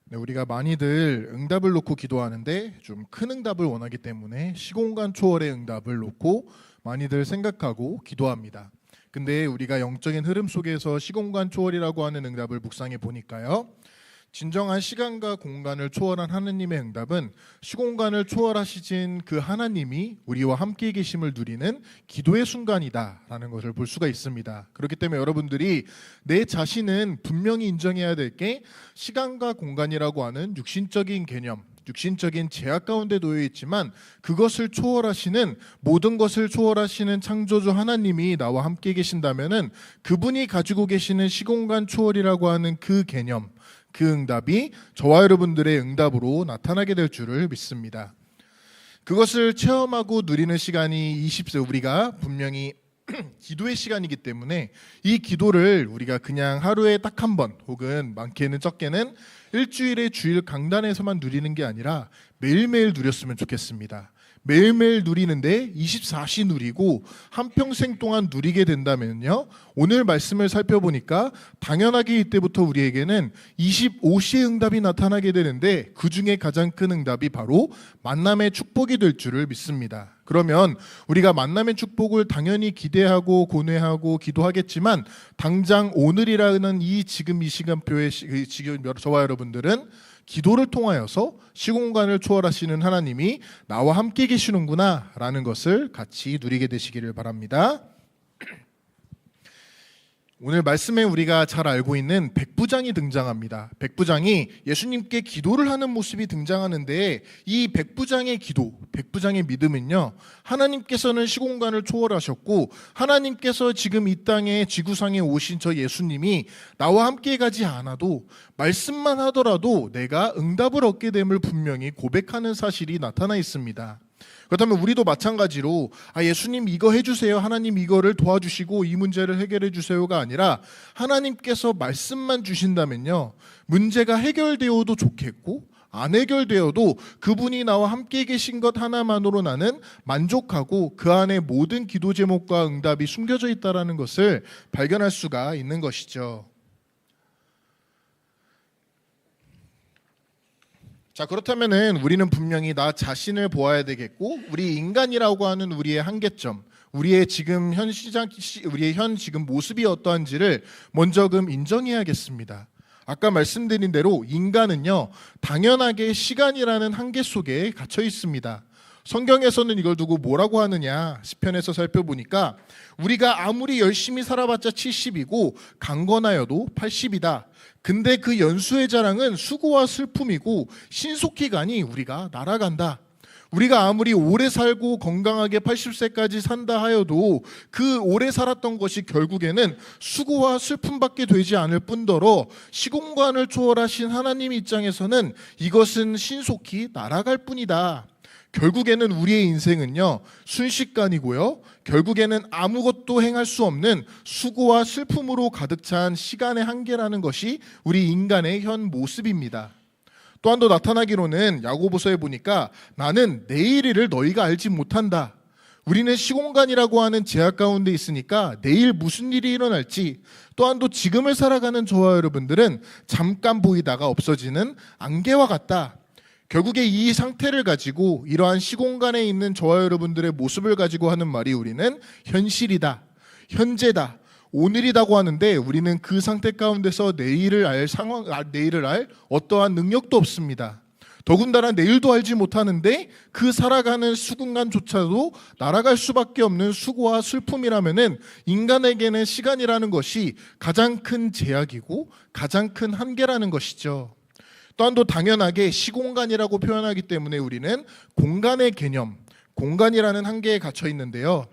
네, 우리가 많이들 응답을 놓고 기도하는데 좀 큰 응답을 원하기 때문에 시공간 초월의 응답을 놓고 많이들 생각하고 기도합니다. 근데 우리가 영적인 흐름 속에서 시공간 초월이라고 하는 응답을 묵상해 보니까요. 진정한 시간과 공간을 초월한 하나님의 응답은 시공간을 초월하시진 그 하나님이 우리와 함께 계심을 누리는 기도의 순간이다라는 것을 볼 수가 있습니다. 그렇기 때문에 여러분들이 내 자신은 분명히 인정해야 될 게 시간과 공간이라고 하는 육신적인 개념, 육신적인 제약 가운데 놓여 있지만 그것을 초월하시는, 모든 것을 초월하시는 창조주 하나님이 나와 함께 계신다면은 그분이 가지고 계시는 시공간 초월이라고 하는 그 개념, 그 응답이 저와 여러분들의 응답으로 나타나게 될 줄을 믿습니다. 그것을 체험하고 누리는 시간이 20세, 우리가 분명히 기도의 시간이기 때문에 이 기도를 우리가 그냥 하루에 딱 한 번, 혹은 많게는 적게는 일주일에 주일 강단에서만 누리는 게 아니라 매일매일 누렸으면 좋겠습니다. 매일매일 누리는데 24시 누리고 한평생 동안 누리게 된다면요, 오늘 말씀을 살펴보니까 당연하게 이때부터 우리에게는 25시의 응답이 나타나게 되는데, 그 중에 가장 큰 응답이 바로 만남의 축복이 될 줄을 믿습니다. 그러면 우리가 만남의 축복을 당연히 기대하고 고뇌하고 기도하겠지만, 당장 오늘이라는 지금 이 시간표에 지금 저와 여러분들은 기도를 통하여서 시공간을 초월하시는 하나님이 나와 함께 계시는구나 라는 것을 같이 누리게 되시기를 바랍니다. 오늘 말씀에 우리가 잘 알고 있는 백부장이 등장합니다. 백부장이 예수님께 기도를 하는 모습이 등장하는데, 이 백부장의 기도, 백부장의 믿음은요, 하나님께서는 시공간을 초월하셨고 하나님께서 지금 이 땅에 지구상에 오신 저 예수님이 나와 함께 가지 않아도 말씀만 하더라도 내가 응답을 얻게 됨을 분명히 고백하는 사실이 나타나 있습니다. 그렇다면 우리도 마찬가지로 예수님 이거 해주세요, 하나님 이거를 도와주시고 이 문제를 해결해 주세요가 아니라, 하나님께서 말씀만 주신다면요, 문제가 해결되어도 좋겠고 안 해결되어도 그분이 나와 함께 계신 것 하나만으로 나는 만족하고 그 안에 모든 기도 제목과 응답이 숨겨져 있다는 것을 발견할 수가 있는 것이죠. 자, 그렇다면은 우리는 분명히 나 자신을 보아야 되겠고, 우리 인간이라고 하는 우리의 한계점, 우리의 지금 우리의 현 지금 모습이 어떠한지를 먼저 인정해야겠습니다. 아까 말씀드린 대로 인간은요, 당연하게 시간이라는 한계 속에 갇혀 있습니다. 성경에서는 이걸 두고 뭐라고 하느냐, 시편에서 살펴보니까 우리가 아무리 열심히 살아봤자 70이고 강건하여도 80이다. 근데 그 연수의 자랑은 수고와 슬픔이고 신속히 가니 우리가 날아간다. 우리가 아무리 오래 살고 건강하게 80세까지 산다 하여도 그 오래 살았던 것이 결국에는 수고와 슬픔밖에 되지 않을 뿐더러 시공간을 초월하신 하나님 입장에서는 이것은 신속히 날아갈 뿐이다. 결국에는 우리의 인생은요, 순식간이고요, 결국에는 아무것도 행할 수 없는 수고와 슬픔으로 가득 찬 시간의 한계라는 것이 우리 인간의 현 모습입니다. 또한 더 나타나기로는 야고보서에 보니까 나는 내일 일을 너희가 알지 못한다. 우리는 시공간이라고 하는 제약 가운데 있으니까 내일 무슨 일이 일어날지, 또한 또 지금을 살아가는 저와 여러분들은 잠깐 보이다가 없어지는 안개와 같다. 결국에 이 상태를 가지고, 이러한 시공간에 있는 저와 여러분들의 모습을 가지고 하는 말이 우리는 현실이다, 현재다, 오늘이라고 하는데, 우리는 그 상태 가운데서 내일을 알 어떠한 능력도 없습니다. 더군다나 내일도 알지 못하는데 그 살아가는 시공간조차도 날아갈 수밖에 없는 수고와 슬픔이라면은, 인간에게는 시간이라는 것이 가장 큰 제약이고 가장 큰 한계라는 것이죠. 또한 또 당연하게 시공간이라고 표현하기 때문에 우리는 공간의 개념, 공간이라는 한계에 갇혀 있는데요.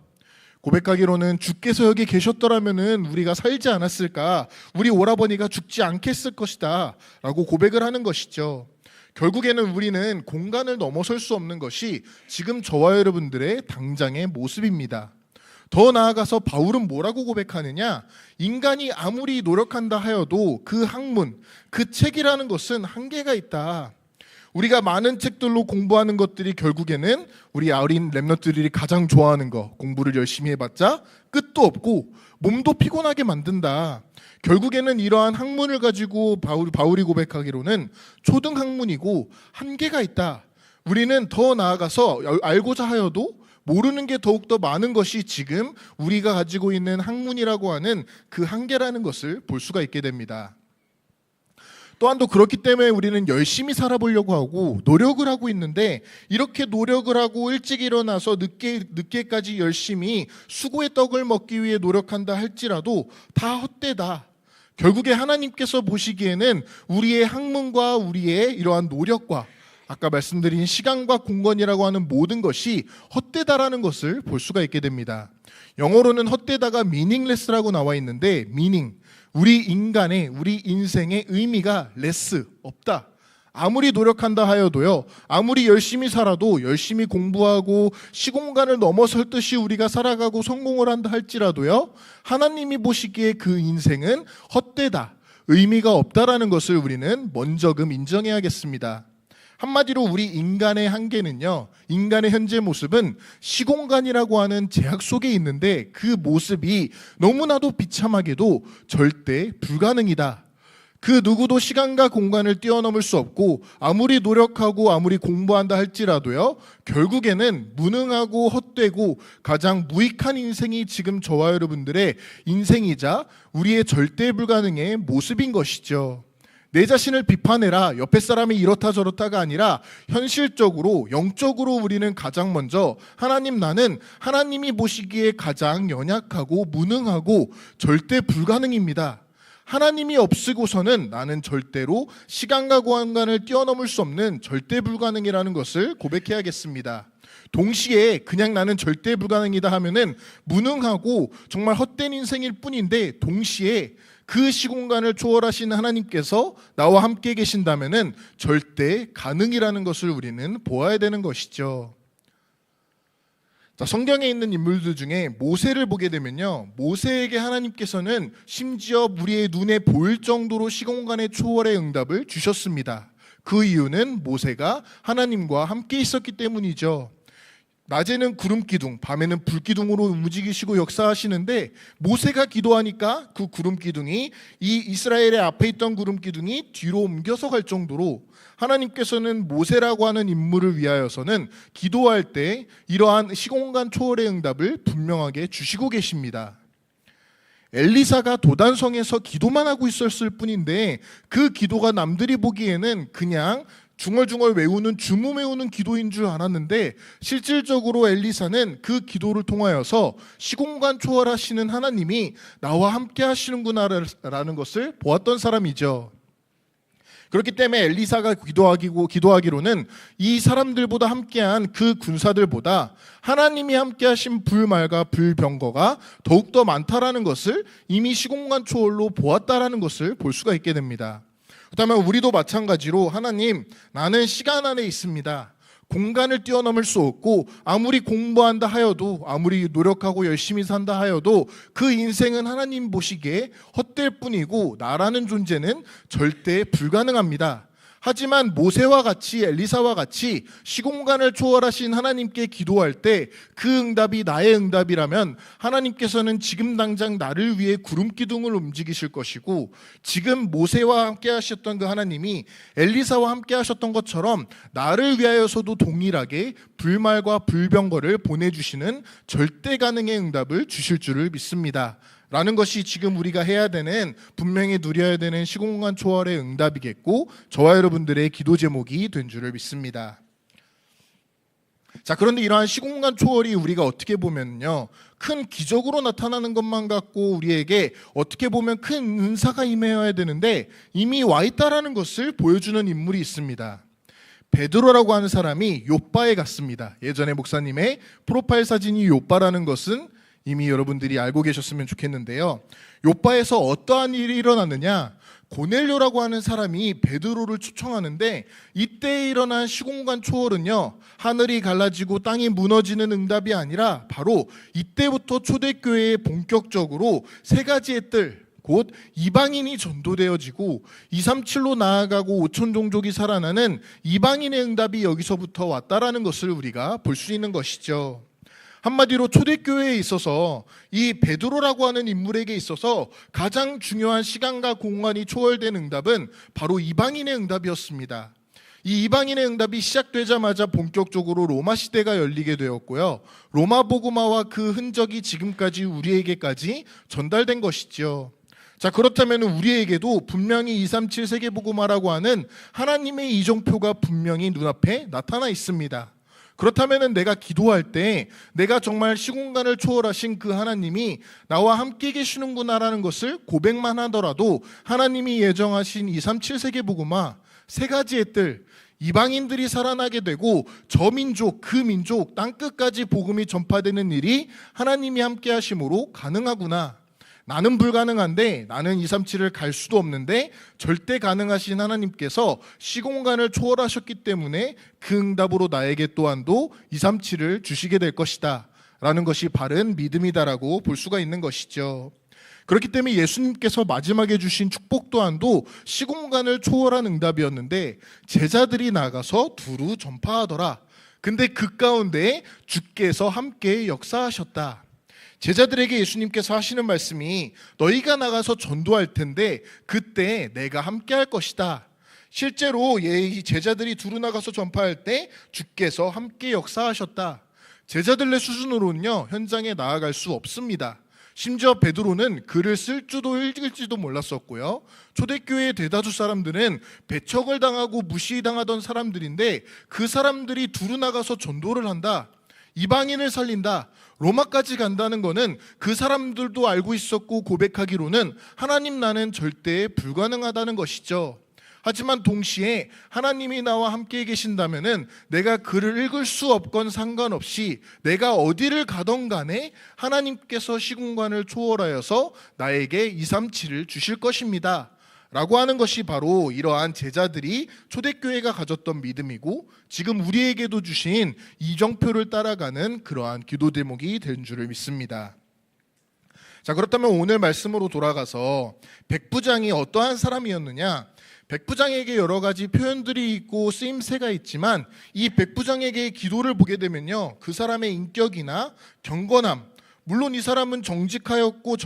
고백하기로는 주께서 여기 계셨더라면은 우리가 살지 않았을까, 우리 오라버니가 죽지 않겠을 것이다 라고 고백을 하는 것이죠. 결국에는 우리는 공간을 넘어설 수 없는 것이 지금 저와 여러분들의 당장의 모습입니다. 더 나아가서 바울은 뭐라고 고백하느냐, 인간이 아무리 노력한다 하여도 그 학문, 그 책이라는 것은 한계가 있다. 우리가 많은 책들로 공부하는 것들이 결국에는 우리 어린 렘넌트들이 가장 좋아하는 거, 공부를 열심히 해봤자 끝도 없고 몸도 피곤하게 만든다. 결국에는 이러한 학문을 가지고 바울이 고백하기로는 초등 학문이고 한계가 있다. 우리는 더 나아가서 알고자 하여도 모르는 게 더욱더 많은 것이 지금 우리가 가지고 있는 학문이라고 하는 그 한계라는 것을 볼 수가 있게 됩니다. 또한 또 그렇기 때문에 우리는 열심히 살아보려고 하고 노력을 하고 있는데, 이렇게 노력을 하고 일찍 일어나서 늦게까지 열심히 수고의 떡을 먹기 위해 노력한다 할지라도 다 헛되다. 결국에 하나님께서 보시기에는 우리의 학문과 우리의 이러한 노력과 아까 말씀드린 시간과 공간이라고 하는 모든 것이 헛되다라는 것을 볼 수가 있게 됩니다. 영어로는 헛되다가 meaningless라고 나와 있는데, meaning, 우리 인간의, 우리 인생의 의미가 less, 없다. 아무리 노력한다 하여도요, 아무리 열심히 살아도, 열심히 공부하고 시공간을 넘어설 듯이 우리가 살아가고 성공을 한다 할지라도요, 하나님이 보시기에 그 인생은 헛되다, 의미가 없다라는 것을 우리는 먼저금 인정해야겠습니다. 한마디로 우리 인간의 한계는요, 인간의 현재 모습은 시공간이라고 하는 제약 속에 있는데 그 모습이 너무나도 비참하게도 절대 불가능이다. 그 누구도 시간과 공간을 뛰어넘을 수 없고 아무리 노력하고 아무리 공부한다 할지라도요, 결국에는 무능하고 헛되고 가장 무익한 인생이 지금 저와 여러분들의 인생이자 우리의 절대 불가능의 모습인 것이죠. 내 자신을 비판해라, 옆에 사람이 이렇다 저렇다가 아니라 현실적으로 영적으로 우리는 가장 먼저 하나님, 나는 하나님이 보시기에 가장 연약하고 무능하고 절대 불가능입니다. 하나님이 없으고서는 나는 절대로 시간과 공간을 뛰어넘을 수 없는 절대 불가능이라는 것을 고백해야겠습니다. 동시에 그냥 나는 절대 불가능이다 하면은 무능하고 정말 헛된 인생일 뿐인데, 동시에 그 시공간을 초월하신 하나님께서 나와 함께 계신다면은 절대 가능이라는 것을 우리는 보아야 되는 것이죠. 자, 성경에 있는 인물들 중에 모세를 보게 되면요, 모세에게 하나님께서는 심지어 우리의 눈에 보일 정도로 시공간의 초월의 응답을 주셨습니다. 그 이유는 모세가 하나님과 함께 있었기 때문이죠. 낮에는 구름 기둥, 밤에는 불 기둥으로 움직이시고 역사하시는데, 모세가 기도하니까 그 구름 기둥이, 이 이스라엘의 앞에 있던 구름 기둥이 뒤로 옮겨서 갈 정도로 하나님께서는 모세라고 하는 인물을 위하여서는 기도할 때 이러한 시공간 초월의 응답을 분명하게 주시고 계십니다. 엘리사가 도단성에서 기도만 하고 있었을 뿐인데 그 기도가 남들이 보기에는 그냥 중얼중얼 외우는 주문 외우는 기도인 줄 알았는데, 실질적으로 엘리사는 그 기도를 통하여서 시공간 초월하시는 하나님이 나와 함께 하시는구나라는 것을 보았던 사람이죠. 그렇기 때문에 엘리사가 기도하기로는 이 사람들보다 함께한 그 군사들보다 하나님이 함께하신 불말과 불병거가 더욱더 많다라는 것을 이미 시공간 초월로 보았다라는 것을 볼 수가 있게 됩니다. 그렇다면 우리도 마찬가지로 하나님, 나는 시간 안에 있습니다. 공간을 뛰어넘을 수 없고 아무리 공부한다 하여도, 아무리 노력하고 열심히 산다 하여도 그 인생은 하나님 보시기에 헛될 뿐이고 나라는 존재는 절대 불가능합니다. 하지만 모세와 같이, 엘리사와 같이 시공간을 초월하신 하나님께 기도할 때 그 응답이 나의 응답이라면 하나님께서는 지금 당장 나를 위해 구름 기둥을 움직이실 것이고, 지금 모세와 함께 하셨던 그 하나님이 엘리사와 함께 하셨던 것처럼 나를 위하여서도 동일하게 불말과 불병거를 보내주시는 절대 가능의 응답을 주실 줄을 믿습니다. 라는 것이 지금 우리가 해야 되는, 분명히 누려야 되는 시공간 초월의 응답이겠고, 저와 여러분들의 기도 제목이 된 줄을 믿습니다. 자, 그런데 이러한 시공간 초월이 우리가 어떻게 보면요, 큰 기적으로 나타나는 것만 같고 우리에게 어떻게 보면 큰 은사가 임해야 되는데 이미 와 있다라는 것을 보여주는 인물이 있습니다. 베드로라고 하는 사람이 욥바에 갔습니다. 예전에 목사님의 프로파일 사진이 욥바라는 것은 이미 여러분들이 알고 계셨으면 좋겠는데요. 욥바에서 어떠한 일이 일어났느냐, 고넬료라고 하는 사람이 베드로를 초청하는데, 이때 일어난 시공간 초월은요, 하늘이 갈라지고 땅이 무너지는 응답이 아니라 바로 이때부터 초대교회에 본격적으로 세 가지의 뜰, 곧 이방인이 전도되어지고 237로 나아가고 5천 종족이 살아나는 이방인의 응답이 여기서부터 왔다라는 것을 우리가 볼 수 있는 것이죠. 한마디로 초대교회에 있어서 이 베드로라고 하는 인물에게 있어서 가장 중요한 시간과 공간이 초월된 응답은 바로 이방인의 응답이었습니다. 이 이방인의 응답이 시작되자마자 본격적으로 로마 시대가 열리게 되었고요. 로마 복음화와 그 흔적이 지금까지 우리에게까지 전달된 것이죠. 자, 그렇다면 우리에게도 분명히 237 세계복음화라고 하는 하나님의 이정표가 분명히 눈앞에 나타나 있습니다. 그렇다면 내가 기도할 때 내가 정말 시공간을 초월하신 그 하나님이 나와 함께 계시는구나라는 것을 고백만 하더라도 하나님이 예정하신 237 세계복음화 세 가지의 뜰, 이방인들이 살아나게 되고 저 민족, 그 민족, 땅끝까지 복음이 전파되는 일이 하나님이 함께 하심으로 가능하구나. 나는 불가능한데, 나는 237을 갈 수도 없는데 절대 가능하신 하나님께서 시공간을 초월하셨기 때문에 그 응답으로 나에게 또한도 237을 주시게 될 것이다 라는 것이 바른 믿음이다라고 볼 수가 있는 것이죠. 그렇기 때문에 예수님께서 마지막에 주신 축복 또한도 시공간을 초월한 응답이었는데 제자들이 나가서 두루 전파하더라. 근데 그 가운데 주께서 함께 역사하셨다. 제자들에게 예수님께서 하시는 말씀이 너희가 나가서 전도할 텐데 그때 내가 함께 할 것이다. 실제로 이 제자들이 두루 나가서 전파할 때 주께서 함께 역사하셨다. 제자들의 수준으로는요 현장에 나아갈 수 없습니다. 심지어 베드로는 글을 쓸 줄도 읽을지도 몰랐었고요. 초대교회의 대다수 사람들은 배척을 당하고 무시당하던 사람들인데 그 사람들이 두루 나가서 전도를 한다. 이방인을 살린다. 로마까지 간다는 것은 그 사람들도 알고 있었고 고백하기로는 하나님 나는 절대 불가능하다는 것이죠. 하지만 동시에 하나님이 나와 함께 계신다면은 내가 글을 읽을 수 없건 상관없이 내가 어디를 가던 간에 하나님께서 시공간을 초월하여서 나에게 237을 주실 것입니다 라고 하는 것이 바로 이러한 제자들이 초대교회가 가졌던 믿음이고 지금 우리에게도 주신 이정표를 따라가는 그러한 기도 대목이 된 줄을 믿습니다. 자, 그렇다면 오늘 말씀으로 돌아가서 백부장이 어떠한 사람이었느냐? 백부장에게 여러 가지 표현들이 있고 쓰임새가 있지만 이 백부장에게 기도를 보게 되면요 그 사람의 인격이나 경건함, 물론 이 사람은 정직하였고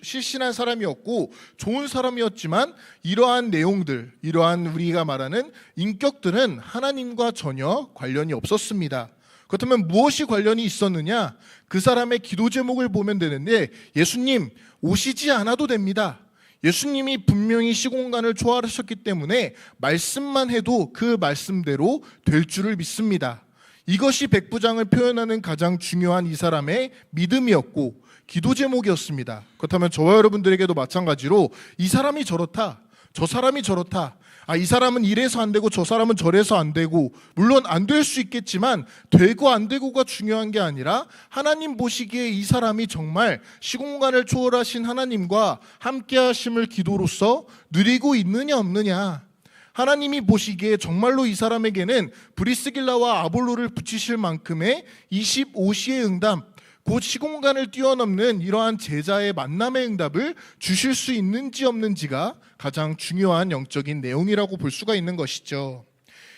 실신한 사람이었고 좋은 사람이었지만 이러한 내용들, 이러한 우리가 말하는 인격들은 하나님과 전혀 관련이 없었습니다. 그렇다면 무엇이 관련이 있었느냐? 그 사람의 기도 제목을 보면 되는데 예수님 오시지 않아도 됩니다. 예수님이 분명히 시공간을 초월하셨기 때문에 말씀만 해도 그 말씀대로 될 줄을 믿습니다. 이것이 백부장을 표현하는 가장 중요한 이 사람의 믿음이었고 기도 제목이었습니다. 그렇다면 저와 여러분들에게도 마찬가지로 이 사람이 저렇다, 저 사람이 저렇다, 이 사람은 이래서 안 되고 저 사람은 저래서 안 되고, 물론 안 될 수 있겠지만 되고 안 되고가 중요한 게 아니라 하나님 보시기에 이 사람이 정말 시공간을 초월하신 하나님과 함께 하심을 기도로서 누리고 있느냐 없느냐, 하나님이 보시기에 정말로 이 사람에게는 브리스길라와 아볼로를 붙이실 만큼의 25시의 응답, 곧 시공간을 뛰어넘는 이러한 제자의 만남의 응답을 주실 수 있는지 없는지가 가장 중요한 영적인 내용이라고 볼 수가 있는 것이죠.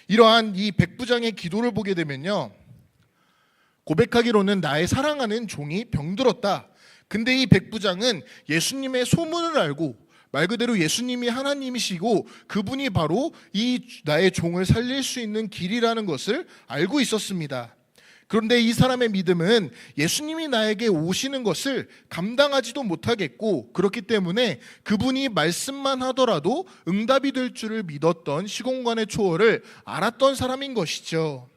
이러한 이 백부장의 기도를 보게 되면요 고백하기로는 나의 사랑하는 종이 병들었다. 근데 이 백부장은 예수님의 소문을 알고 말 그대로 예수님이 하나님이시고 그분이 바로 이 나의 종을 살릴 수 있는 길이라는 것을 알고 있었습니다. 그런데 이 사람의 믿음은 예수님이 나에게 오시는 것을 감당하지도 못하겠고 그렇기 때문에 그분이 말씀만 하더라도 응답이 될 줄을 믿었던 시공간의 초월을 알았던 사람인 것이죠.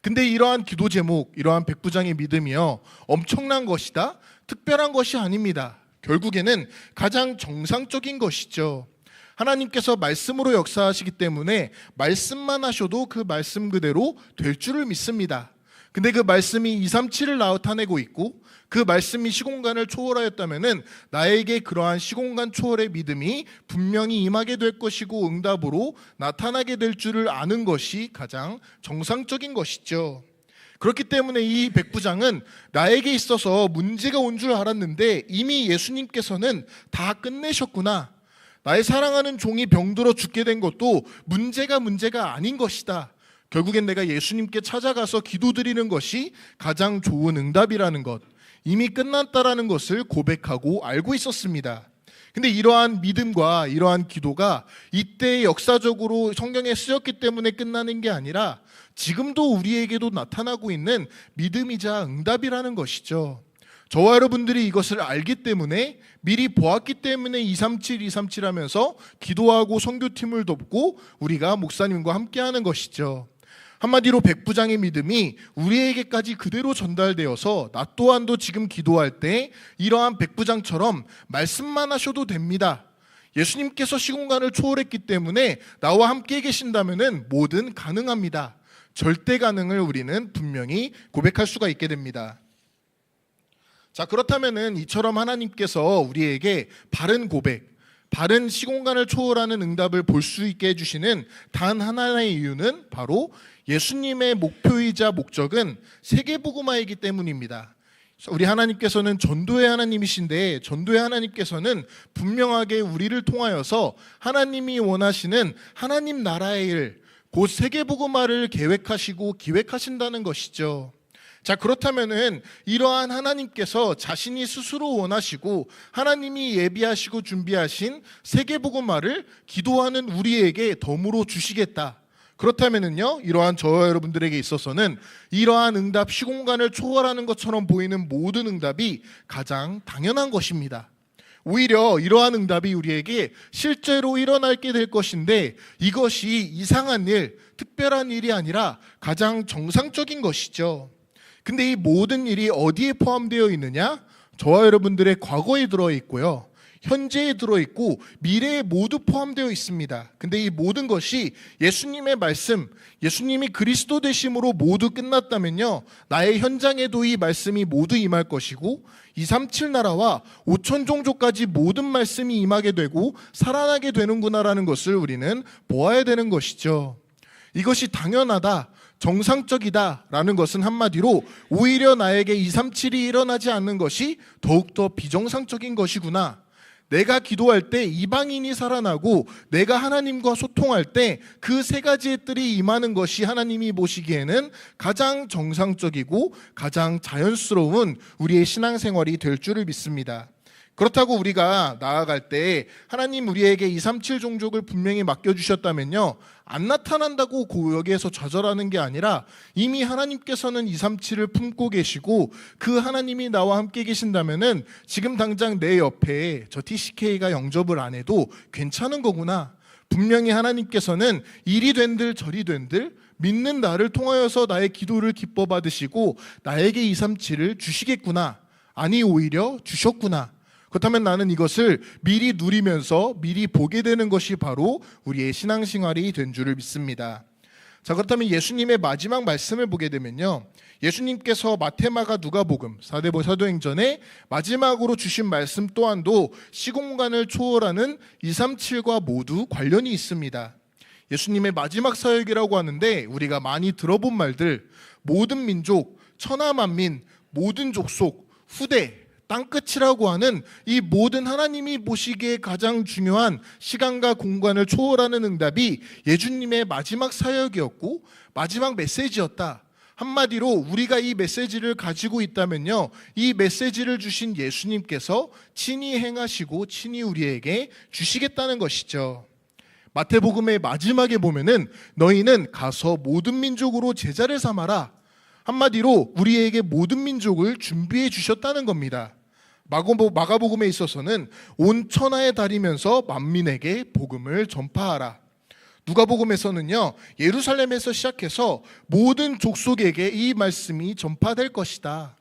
근데 이러한 기도 제목, 이러한 백부장의 믿음이요 엄청난 것이다, 특별한 것이 아닙니다. 결국에는 가장 정상적인 것이죠. 하나님께서 말씀으로 역사하시기 때문에 말씀만 하셔도 그 말씀 그대로 될 줄을 믿습니다. 근데 그 말씀이 237을 나타내고 있고 그 말씀이 시공간을 초월하였다면은 나에게 그러한 시공간 초월의 믿음이 분명히 임하게 될 것이고 응답으로 나타나게 될 줄을 아는 것이 가장 정상적인 것이죠. 그렇기 때문에 이 백부장은 나에게 있어서 문제가 온 줄 알았는데 이미 예수님께서는 다 끝내셨구나. 나의 사랑하는 종이 병들어 죽게 된 것도 문제가 아닌 것이다. 결국엔 내가 예수님께 찾아가서 기도드리는 것이 가장 좋은 응답이라는 것, 이미 끝났다라는 것을 고백하고 알고 있었습니다. 근데 이러한 믿음과 이러한 기도가 이때 역사적으로 성경에 쓰였기 때문에 끝나는 게 아니라 지금도 우리에게도 나타나고 있는 믿음이자 응답이라는 것이죠. 저와 여러분들이 이것을 알기 때문에, 미리 보았기 때문에 237 하면서 기도하고 선교팀을 돕고 우리가 목사님과 함께하는 것이죠. 한마디로 백부장의 믿음이 우리에게까지 그대로 전달되어서 나 또한도 지금 기도할 때 이러한 백부장처럼 말씀만 하셔도 됩니다. 예수님께서 시공간을 초월했기 때문에 나와 함께 계신다면 뭐든 가능합니다. 절대 가능을 우리는 분명히 고백할 수가 있게 됩니다. 자, 그렇다면은 이처럼 하나님께서 우리에게 바른 고백, 바른 시공간을 초월하는 응답을 볼 수 있게 해주시는 단 하나의 이유는 바로 예수님의 목표이자 목적은 세계복음화이기 때문입니다. 우리 하나님께서는 전도의 하나님이신데, 전도의 하나님께서는 분명하게 우리를 통하여서 하나님이 원하시는 하나님 나라의 일, 곧 세계복음화를 계획하시고 기획하신다는 것이죠. 자, 그렇다면은 이러한 하나님께서 자신이 스스로 원하시고 하나님이 예비하시고 준비하신 세계복음화를 기도하는 우리에게 덤으로 주시겠다. 그렇다면은요, 이러한 저와 여러분들에게 있어서는 이러한 응답, 시공간을 초월하는 것처럼 보이는 모든 응답이 가장 당연한 것입니다. 오히려 이러한 응답이 우리에게 실제로 일어나게 될 것인데, 이것이 이상한 일, 특별한 일이 아니라 가장 정상적인 것이죠. 근데 이 모든 일이 어디에 포함되어 있느냐? 저와 여러분들의 과거에 들어있고요, 현재에 들어있고 미래에 모두 포함되어 있습니다. 근데 이 모든 것이 예수님의 말씀, 예수님이 그리스도 되심으로 모두 끝났다면요, 나의 현장에도 이 말씀이 모두 임할 것이고 237 나라와 5천 종족까지 모든 말씀이 임하게 되고 살아나게 되는구나라는 것을 우리는 보아야 되는 것이죠. 이것이 당연하다, 정상적이다라는 것은 한마디로 오히려 나에게 237이 일어나지 않는 것이 더욱더 비정상적인 것이구나. 내가 기도할 때 이방인이 살아나고 내가 하나님과 소통할 때 그 세 가지의 뜰이 임하는 것이 하나님이 보시기에는 가장 정상적이고 가장 자연스러운 우리의 신앙생활이 될 줄을 믿습니다. 그렇다고 우리가 나아갈 때 하나님 우리에게 237 종족을 분명히 맡겨주셨다면요, 안 나타난다고 여기에서 좌절하는 게 아니라 이미 하나님께서는 237을 품고 계시고 그 하나님이 나와 함께 계신다면은 지금 당장 내 옆에 저 TCK가 영접을 안 해도 괜찮은 거구나. 분명히 하나님께서는 이리 된들 저리 된들 믿는 나를 통하여서 나의 기도를 기뻐 받으시고 나에게 237을 주시겠구나. 아니 오히려 주셨구나. 그렇다면 나는 이것을 미리 누리면서 미리 보게 되는 것이 바로 우리의 신앙생활이 된 줄을 믿습니다. 자, 그렇다면 예수님의 마지막 말씀을 보게 되면요, 예수님께서 마태, 마가, 누가복음, 사도행전에 마지막으로 주신 말씀 또한도 시공간을 초월하는 237과 모두 관련이 있습니다. 예수님의 마지막 사역이라고 하는데 우리가 많이 들어본 말들, 모든 민족, 천하만민, 모든 족속, 후대, 땅끝이라고 하는 이 모든 하나님이 보시기에 가장 중요한 시간과 공간을 초월하는 응답이 예수님의 마지막 사역이었고 마지막 메시지였다. 한마디로 우리가 이 메시지를 가지고 있다면요, 이 메시지를 주신 예수님께서 친히 행하시고 친히 우리에게 주시겠다는 것이죠. 마태복음의 마지막에 보면은 너희는 가서 모든 민족으로 제자를 삼아라. 한마디로 우리에게 모든 민족을 준비해 주셨다는 겁니다. 마가복음에 있어서는 온 천하에 다니면서 만민에게 복음을 전파하라. 누가복음에서는요, 예루살렘에서 시작해서 모든 족속에게 이 말씀이 전파될 것이다.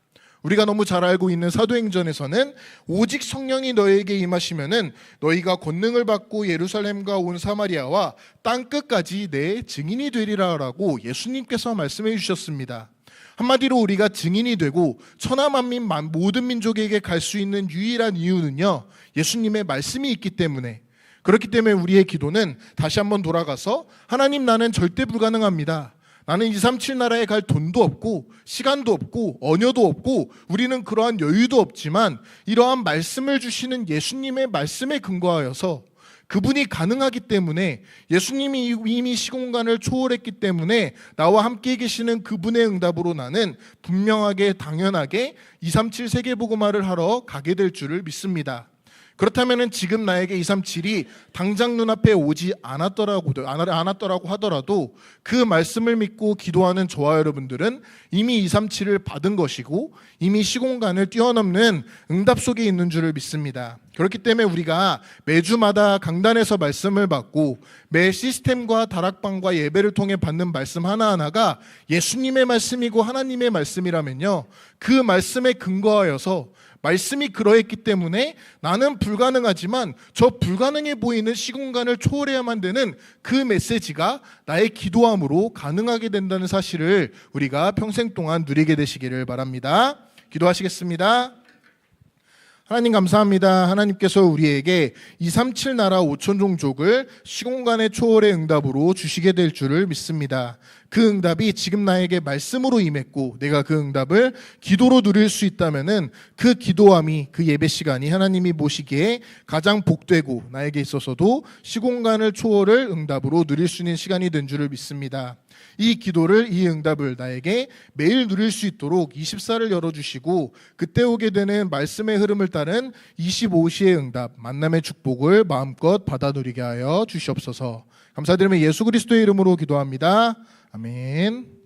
우리가 너무 잘 알고 있는 사도행전에서는 오직 성령이 너에게 임하시면은 너희가 권능을 받고 예루살렘과 온 사마리아와 땅끝까지 내 증인이 되리라라고 예수님께서 말씀해 주셨습니다. 한마디로 우리가 증인이 되고 천하만민 모든 민족에게 갈 수 있는 유일한 이유는요, 예수님의 말씀이 있기 때문에, 그렇기 때문에 우리의 기도는 다시 한번 돌아가서 하나님 나는 절대 불가능합니다. 나는 237 나라에 갈 돈도 없고 시간도 없고 언어도 없고 우리는 그러한 여유도 없지만 이러한 말씀을 주시는 예수님의 말씀에 근거하여서 그분이 가능하기 때문에 예수님이 이미 시공간을 초월했기 때문에 나와 함께 계시는 그분의 응답으로 나는 분명하게 당연하게 237 세계복음화를 하러 가게 될 줄을 믿습니다. 그렇다면 지금 나에게 237이 당장 눈앞에 오지 않았더라고 하더라도 그 말씀을 믿고 기도하는 저와 여러분들은 이미 237을 받은 것이고 이미 시공간을 뛰어넘는 응답 속에 있는 줄을 믿습니다. 그렇기 때문에 우리가 매주마다 강단에서 말씀을 받고 매 시스템과 다락방과 예배를 통해 받는 말씀 하나하나가 예수님의 말씀이고 하나님의 말씀이라면요, 그 말씀에 근거하여서 말씀이 그러했기 때문에 나는 불가능하지만 저 불가능해 보이는 시공간을 초월해야만 되는 그 메시지가 나의 기도함으로 가능하게 된다는 사실을 우리가 평생 동안 누리게 되시기를 바랍니다. 기도하시겠습니다. 하나님 감사합니다. 하나님께서 우리에게 237 나라 5천 종족을 시공간의 초월의 응답으로 주시게 될 줄을 믿습니다. 그 응답이 지금 나에게 말씀으로 임했고 내가 그 응답을 기도로 누릴 수 있다면은 그 기도함이, 그 예배 시간이 하나님이 보시기에 가장 복되고 나에게 있어서도 시공간을 초월을 응답으로 누릴 수 있는 시간이 된 줄을 믿습니다. 이 기도를, 이 응답을 나에게 매일 누릴 수 있도록 24를 열어주시고 그때 오게 되는 말씀의 흐름을 따른 25시의 응답, 만남의 축복을 마음껏 받아 누리게 하여 주시옵소서. 감사드리며 예수 그리스도의 이름으로 기도합니다. 아멘.